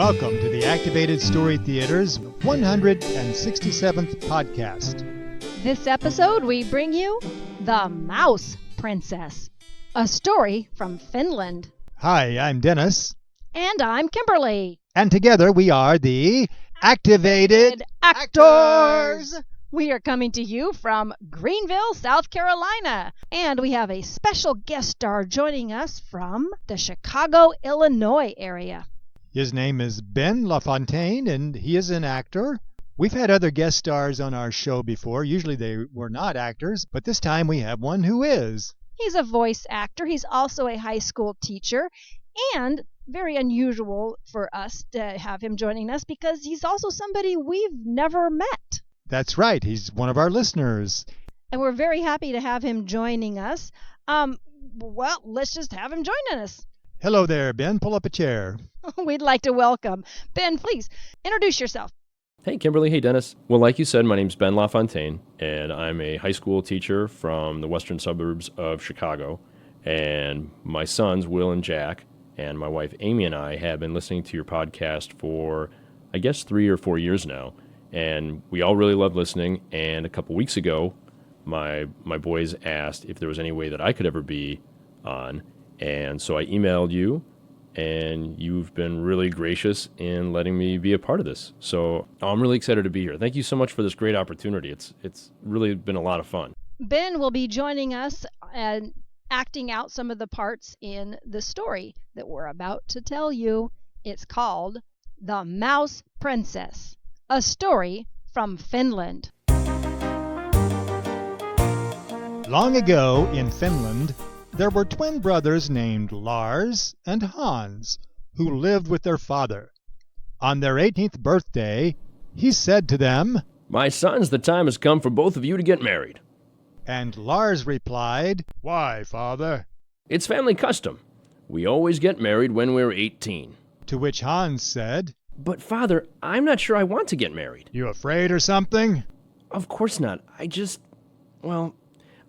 Welcome to the Activated Story Theater's 167th podcast. This episode, we bring you The Mouse Princess, a story from Finland. Hi, I'm Dennis. And I'm Kimberly. And together we are the Activated Actors. We are coming to you from Greenville, South Carolina. And we have a special guest star joining us from the Chicago, Illinois area. His name is Ben LaFontaine, and he is an actor. We've had other guest stars on our show before. Usually they were not actors, but this time we have one who is. He's a voice actor. He's also a high school teacher, and very unusual for us to have him joining us because he's also somebody we've never met. That's right. He's one of our listeners. And we're very happy to have him joining us. Well, let's just have him joining us. Hello there, Ben. Pull up a chair. We'd like to welcome Ben. Please introduce yourself. Hey, Kimberly. Hey, Dennis. Well, like you said, my name's Ben LaFontaine, and I'm a high school teacher from the western suburbs of Chicago. And my sons, Will and Jack, and my wife, Amy, and I have been listening to your podcast for, I guess, 3 or 4 years now. And we all really love listening. And a couple weeks ago, my boys asked if there was any way that I could ever be on. And so I emailed you, and you've been really gracious in letting me be a part of this. So I'm really excited to be here. Thank you so much for this great opportunity. It's really been a lot of fun. Ben will be joining us and acting out some of the parts in the story that we're about to tell you. It's called The Mouse Princess, a story from Finland. Long ago in Finland, there were twin brothers named Lars and Hans who lived with their father. On their 18th birthday, he said to them, "My sons, the time has come for both of you to get married." And Lars replied, "Why, father?" "It's family custom. We always get married when we're 18. To which Hans said, "But father, I'm not sure I want to get married." "You afraid or something?" "Of course not.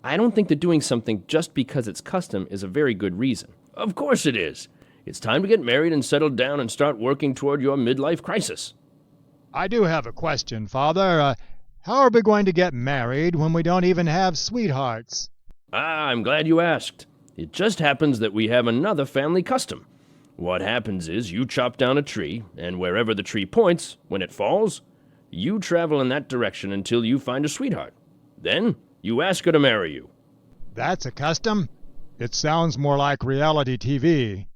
I don't think that doing something just because it's custom is a very good reason." "Of course it is. It's time to get married and settle down and start working toward your midlife crisis." "I do have a question, father. How are we going to get married when we don't even have sweethearts?" I'm glad you asked. It just happens that we have another family custom. What happens is you chop down a tree, and wherever the tree points, when it falls, you travel in that direction until you find a sweetheart. Then you ask her to marry you." "That's a custom? It sounds more like reality TV."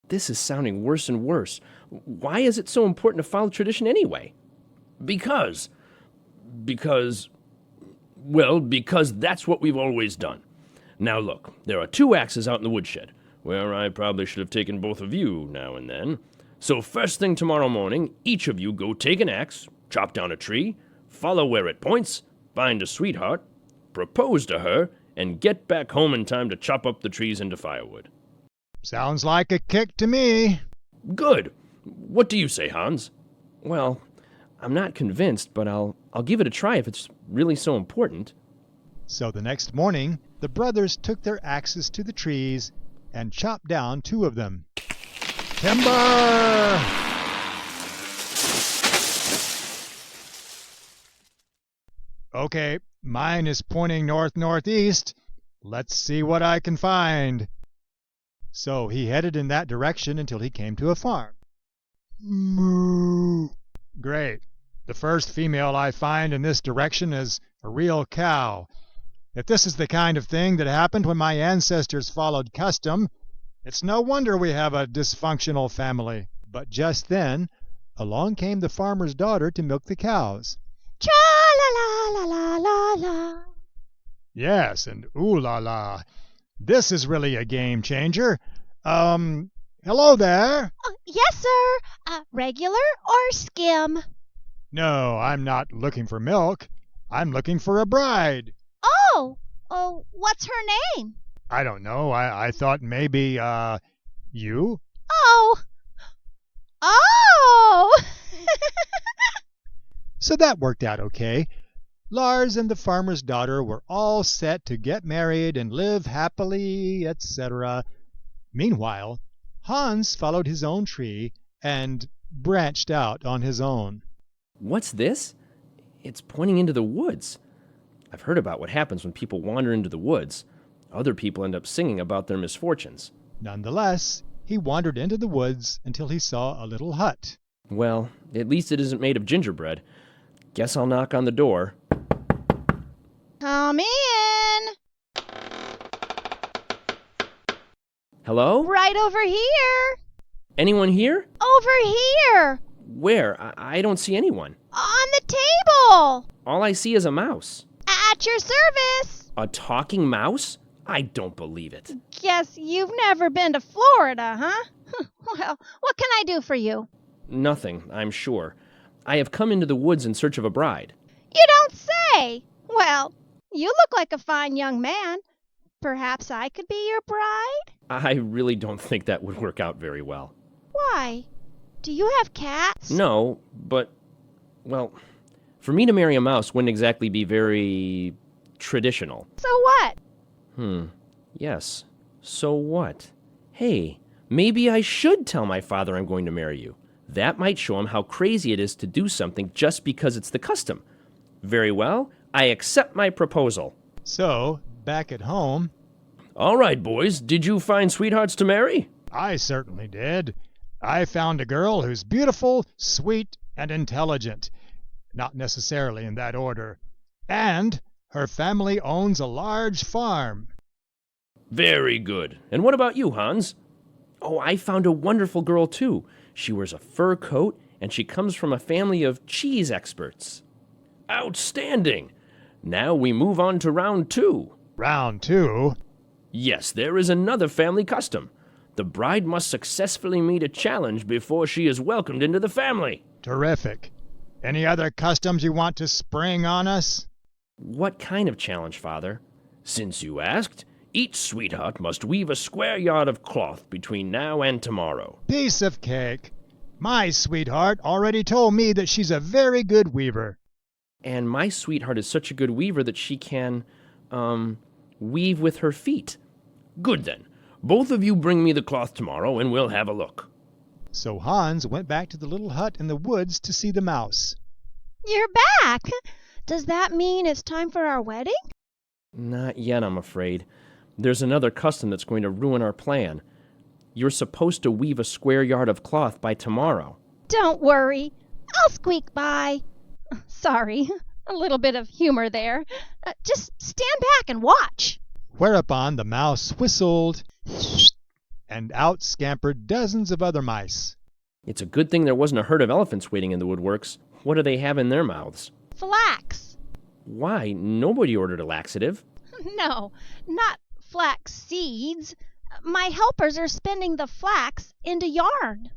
This is sounding worse and worse. Why is it so important to follow tradition anyway? Because that's what we've always done. Now look, there are 2 axes out in the woodshed, where I probably should have taken both of you now and then. So first thing tomorrow morning, each of you go take an axe, chop down a tree, follow where it points, find a sweetheart, propose to her, and get back home in time to chop up the trees into firewood." "Sounds like a kick to me." "Good. What do you say, Hans?" "Well, I'm not convinced, but I'll give it a try if it's really so important." So the next morning, the brothers took their axes to the trees and chopped down 2 of them. "Timber!" "Okay, mine is pointing north-northeast. Let's see what I can find." So he headed in that direction until he came to a farm. "Moo! Great. The first female I find in this direction is a real cow. If this is the kind of thing that happened when my ancestors followed custom, it's no wonder we have a dysfunctional family." But just then, along came the farmer's daughter to milk the cows. Cha-la-la-la-la-la-la. Yes, and ooh-la-la. This is really a game changer. Hello there. Yes, sir. Regular or skim? No, I'm not looking for milk. I'm looking for a bride. Oh, what's her name? I don't know. I thought maybe, you? Oh! So that worked out okay. Lars and the farmer's daughter were all set to get married and live happily, etc. Meanwhile, Hans followed his own tree and branched out on his own. What's this? It's pointing into the woods. I've heard about what happens when people wander into the woods. Other people end up singing about their misfortunes. Nonetheless, he wandered into the woods until he saw a little hut. Well, at least it isn't made of gingerbread. Guess I'll knock on the door. Come in. Hello? Right over here. Anyone here? Over here. Where? I don't see anyone. On the table. All I see is a mouse. At your service. A talking mouse? I don't believe it. Guess you've never been to Florida, huh? Well, what can I do for you? Nothing, I'm sure. I have come into the woods in search of a bride. You don't say. Well, you look like a fine young man. Perhaps I could be your bride? I really don't think that would work out very well. Why? Do you have cats? No, but, well, for me to marry a mouse wouldn't exactly be very traditional. So what? Yes. So what? Hey, maybe I should tell my father I'm going to marry you. That might show him how crazy it is to do something just because it's the custom. Very well, I accept my proposal. So, back at home, All right, boys, did you find sweethearts to marry? I certainly did. I found a girl who's beautiful, sweet, and intelligent. Not necessarily in that order. And her family owns a large farm. Very good. And what about you, Hans? Oh, I found a wonderful girl, too. She wears a fur coat, and she comes from a family of cheese experts. Outstanding! Now we move on to round 2. Round 2? Yes, there is another family custom. The bride must successfully meet a challenge before she is welcomed into the family. Terrific. Any other customs you want to spring on us? What kind of challenge, Father? Since you asked, each sweetheart must weave a square yard of cloth between now and tomorrow. Piece of cake. My sweetheart already told me that she's a very good weaver. And my sweetheart is such a good weaver that she can, weave with her feet. Good then. Both of you bring me the cloth tomorrow and we'll have a look. So Hans went back to the little hut in the woods to see the mouse. You're back. Does that mean it's time for our wedding? Not yet, I'm afraid. There's another custom that's going to ruin our plan. You're supposed to weave a square yard of cloth by tomorrow. Don't worry. I'll squeak by. Sorry, a little bit of humor there. Just stand back and watch. Whereupon the mouse whistled, and out scampered dozens of other mice. It's a good thing there wasn't a herd of elephants waiting in the woodworks. What do they have in their mouths? Flax. Why? Nobody ordered a laxative. No, not flax seeds. My helpers are spinning the flax into yarn.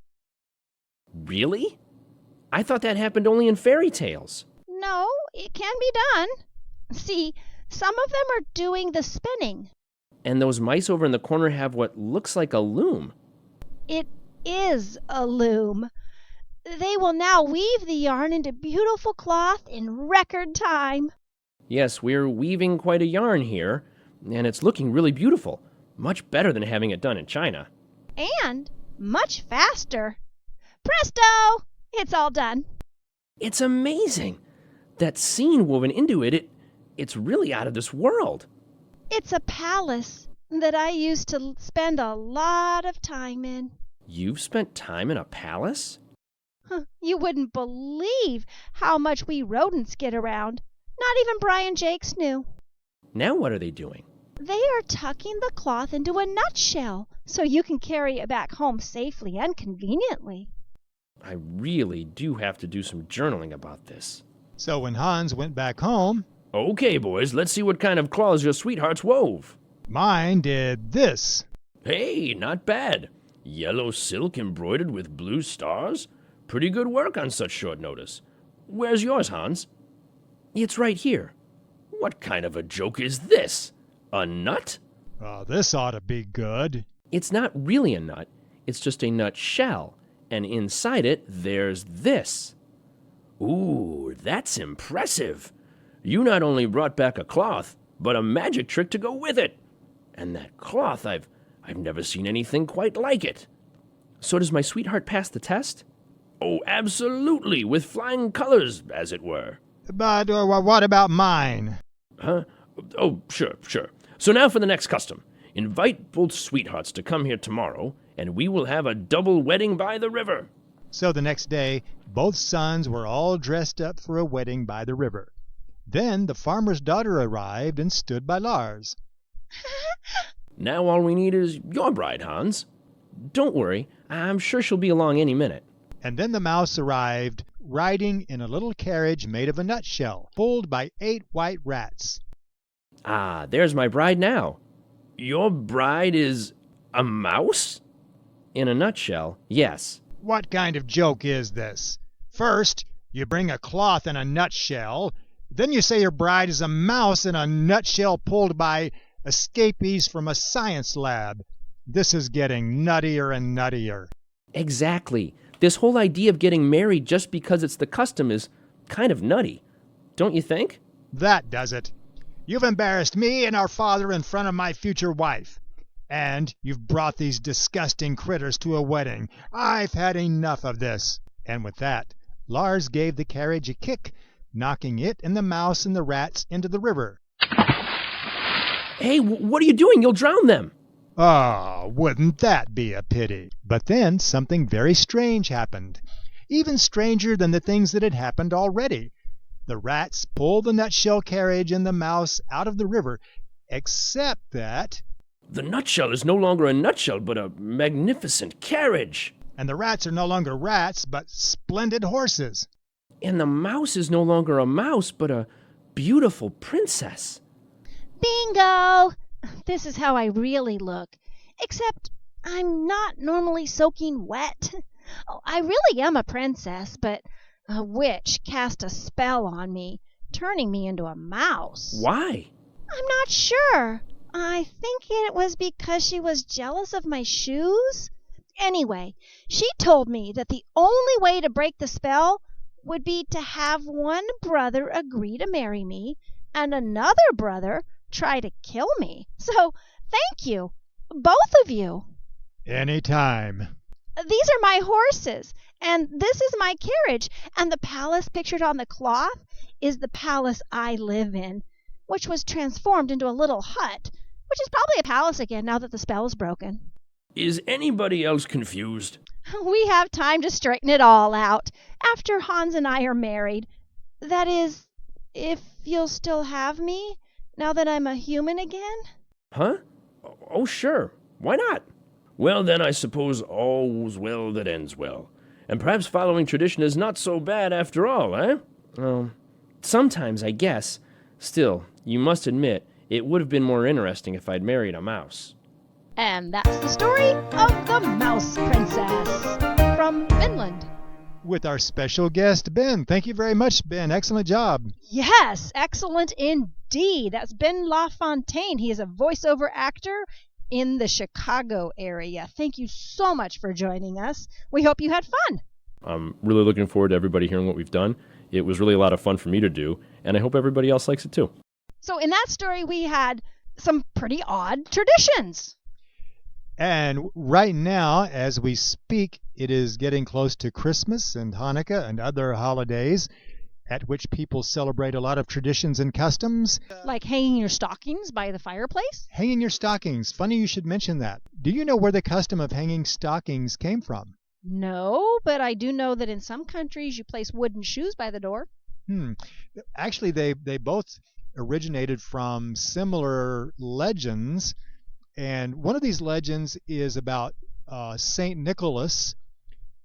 Really? I thought that happened only in fairy tales. No, it can be done. See, some of them are doing the spinning. And those mice over in the corner have what looks like a loom. It is a loom. They will now weave the yarn into beautiful cloth in record time. Yes, we're weaving quite a yarn here, and it's looking really beautiful. Much better than having it done in China. And much faster. Presto! It's all done. It's amazing. That scene woven into it's really out of this world. It's a palace that I used to spend a lot of time in. You've spent time in a palace? You wouldn't believe how much we rodents get around. Not even Brian Jacques knew. Now what are they doing? They are tucking the cloth into a nutshell so you can carry it back home safely and conveniently. I really do have to do some journaling about this. So when Hans went back home, Okay, boys, let's see what kind of cloths your sweethearts wove. mine did this. Hey, not bad. Yellow silk embroidered with blue stars? Pretty good work on such short notice. Where's yours, Hans? It's right here. What kind of a joke is this? A nut? This ought to be good. It's not really a nut. It's just a nut shell. And inside it, there's this. Ooh, that's impressive. You not only brought back a cloth, but a magic trick to go with it. And that cloth, I've never seen anything quite like it. So does my sweetheart pass the test? Oh, absolutely, with flying colors, as it were. But what about mine? Huh? Oh, sure. So now for the next custom. Invite both sweethearts to come here tomorrow, and we will have a double wedding by the river. So the next day, both sons were all dressed up for a wedding by the river. Then the farmer's daughter arrived and stood by Lars. Now all we need is your bride, Hans. Don't worry, I'm sure she'll be along any minute. And then the mouse arrived, riding in a little carriage made of a nutshell, pulled by 8 white rats. Ah, there's my bride now. Your bride is a mouse? In a nutshell, yes. What kind of joke is this? First, you bring a cloth in a nutshell. Then you say your bride is a mouse in a nutshell pulled by escapees from a science lab. This is getting nuttier and nuttier. Exactly. This whole idea of getting married just because it's the custom is kind of nutty. Don't you think? That does it. You've embarrassed me and our father in front of my future wife. And you've brought these disgusting critters to a wedding. I've had enough of this. And with that, Lars gave the carriage a kick, knocking it and the mouse and the rats into the river. Hey, what are you doing? You'll drown them. Ah, wouldn't that be a pity? But then something very strange happened, even stranger than the things that had happened already. The rats pulled the nutshell carriage and the mouse out of the river, except that... The nutshell is no longer a nutshell, but a magnificent carriage. And the rats are no longer rats, but splendid horses. And the mouse is no longer a mouse, but a beautiful princess. Bingo! This is how I really look. Except I'm not normally soaking wet. Oh, I really am a princess, but a witch cast a spell on me, turning me into a mouse. Why? I'm not sure. I think it was because she was jealous of my shoes. Anyway, she told me that the only way to break the spell would be to have one brother agree to marry me and another brother try to kill me. So, thank you, both of you. Anytime. These are my horses, and this is my carriage, and the palace pictured on the cloth is the palace I live in, which was transformed into a little hut, which is probably a palace again now that the spell is broken. Is anybody else confused? We have time to straighten it all out after Hans and I are married. That is, if you'll still have me now that I'm a human again. Huh? Oh, sure. Why not? Well, then I suppose all's well that ends well. And perhaps following tradition is not so bad after all, eh? Sometimes, I guess. Still, you must admit, it would have been more interesting if I'd married a mouse. And that's the story of the Mouse Princess from Finland. With our special guest, Ben. Thank you very much, Ben. Excellent job. Yes, excellent indeed. That's Ben LaFontaine. He is a voiceover actor in the Chicago area. Thank you so much for joining us. We hope you had fun. I'm really looking forward to everybody hearing what we've done. It was really a lot of fun for me to do, and I hope everybody else likes it too. So in that story, we had some pretty odd traditions. And right now, as we speak, it is getting close to Christmas and Hanukkah and other holidays at which people celebrate a lot of traditions and customs. Like hanging your stockings by the fireplace? Hanging your stockings. Funny you should mention that. Do you know where the custom of hanging stockings came from? No, but I do know that in some countries you place wooden shoes by the door. Actually, they both originated from similar legends. And one of these legends is about St. Nicholas,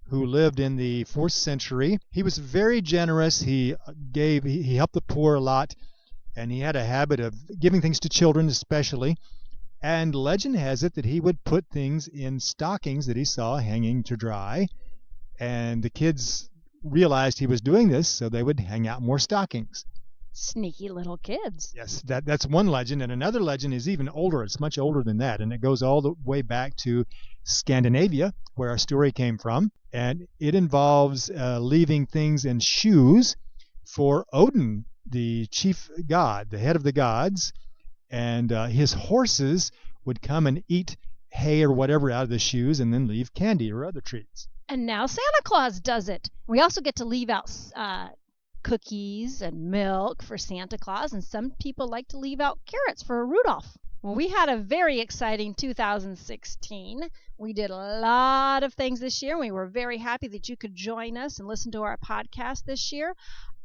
who lived in the 4th century. He was very generous. He helped the poor a lot, and he had a habit of giving things to children especially. And legend has it that he would put things in stockings that he saw hanging to dry, and the kids realized he was doing this, so they would hang out more stockings. Sneaky little kids. Yes, that's one legend, and another legend is even older. It's much older than that, and it goes all the way back to Scandinavia, where our story came from, and it involves leaving things in shoes for Odin, the chief god, the head of the gods, and his horses would come and eat hay or whatever out of the shoes and then leave candy or other treats. And now Santa Claus does it. We also get to leave out cookies and milk for Santa Claus, and some people like to leave out carrots for Rudolph. Well, we had a very exciting 2016. We did a lot of things this year. We were very happy that you could join us and listen to our podcast this year.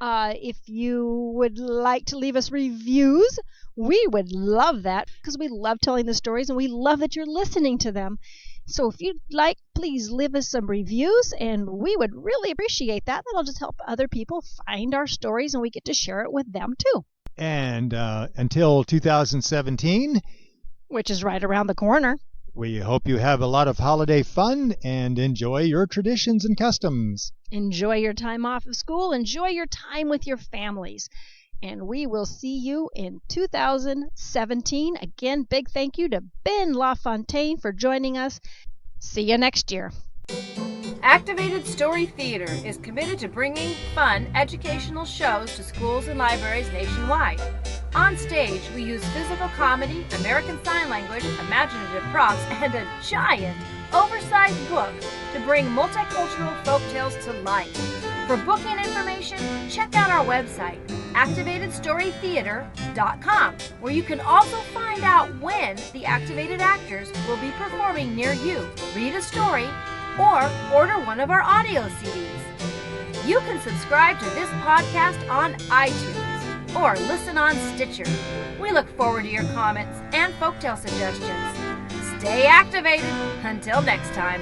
If you would like to leave us reviews, we would love that because we love telling the stories and we love that you're listening to them. So if you'd like, please leave us some reviews, and we would really appreciate that. That'll just help other people find our stories, and we get to share it with them too. And until 2017, which is right around the corner, we hope you have a lot of holiday fun and enjoy your traditions and customs. Enjoy your time off of school. Enjoy your time with your families. And we will see you in 2017. Again, big thank you to Ben LaFontaine for joining us. See you next year. Activated Story Theater is committed to bringing fun, educational shows to schools and libraries nationwide. On stage, we use physical comedy, American Sign Language, imaginative props, and a giant, oversized book to bring multicultural folktales to life. For booking information, check out our website, activatedstorytheater.com, where you can also find out when the activated actors will be performing near you. Read a story or order one of our audio CDs. You can subscribe to this podcast on iTunes or listen on Stitcher. We look forward to your comments and folktale suggestions. Stay activated. Until next time.